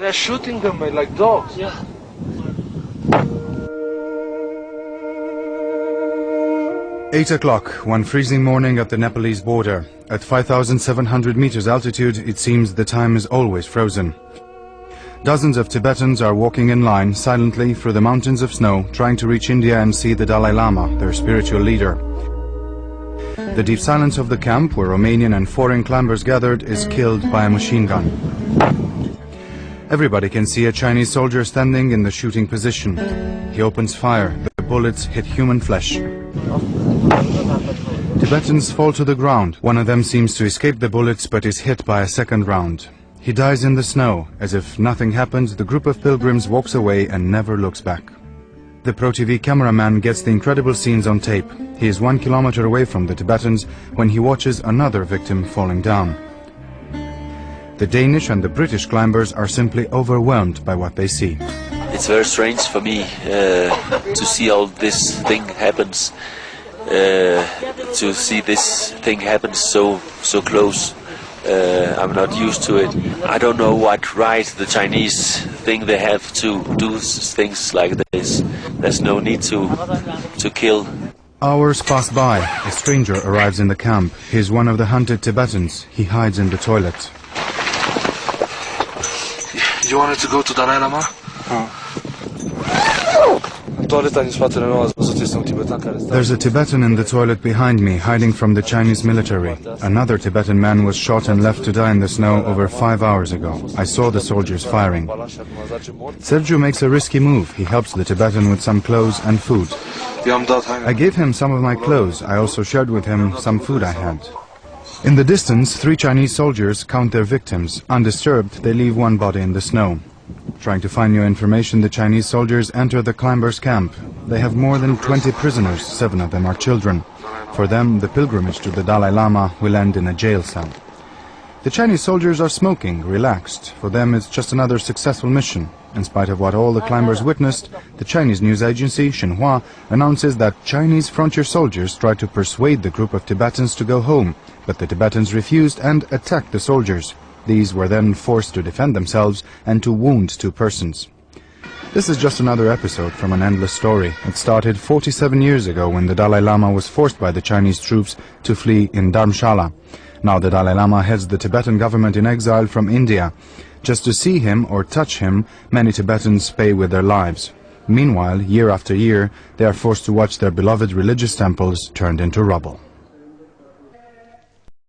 They're shooting them like dogs. Yeah. Eight o'clock, one freezing morning at the Nepalese border. At 5,700 meters altitude, it seems the time is always frozen. Dozens of Tibetans are walking in line silently through the mountains of snow, trying to reach India and see the Dalai Lama, their spiritual leader. The deep silence of the camp, where Romanian and foreign climbers gathered, is killed by a machine gun. Everybody can see a Chinese soldier standing in the shooting position. He opens fire. The bullets hit human flesh. Tibetans fall to the ground. One of them seems to escape the bullets but is hit by a second round. He dies in the snow. As if nothing happened, the group of pilgrims walks away and never looks back. The ProTV cameraman gets the incredible scenes on tape. He is 1 kilometer away from the Tibetans when he watches another victim falling down. The Danish and the British climbers are simply overwhelmed by what they see. It's very strange for me to see all this thing happens. To see this thing happen so close. I'm not used to it. I don't know what right the Chinese think they have to do things like this. There's no need to kill. Hours pass by. A stranger arrives in the camp. He is one of the hunted Tibetans. He hides in the toilet. You wanted to go to Dalai Lama? There's a Tibetan in the toilet behind me, hiding from the Chinese military. Another Tibetan man was shot and left to die in the snow over 5 hours ago. I saw the soldiers firing. Sergio makes a risky move. He helps the Tibetan with some clothes and food. I gave him some of my clothes. I also shared with him some food I had. In the distance, 3 Chinese soldiers count their victims. Undisturbed, they leave one body in the snow. Trying to find new information, the Chinese soldiers enter the climbers' camp. They have more than 20 prisoners, 7 of them are children. For them, the pilgrimage to the Dalai Lama will end in a jail cell. The Chinese soldiers are smoking, relaxed. For them, it's just another successful mission. In spite of what all the climbers witnessed, the Chinese news agency, Xinhua, announces that Chinese frontier soldiers tried to persuade the group of Tibetans to go home, but the Tibetans refused and attacked the soldiers. These were then forced to defend themselves and to wound 2 persons. This is just another episode from an endless story. It started 47 years ago when the Dalai Lama was forced by the Chinese troops to flee in Dharamshala. Now the Dalai Lama heads the Tibetan government in exile from India. Just to see him or touch him, many Tibetans pay with their lives. Meanwhile, year after year, they are forced to watch their beloved religious temples turned into rubble.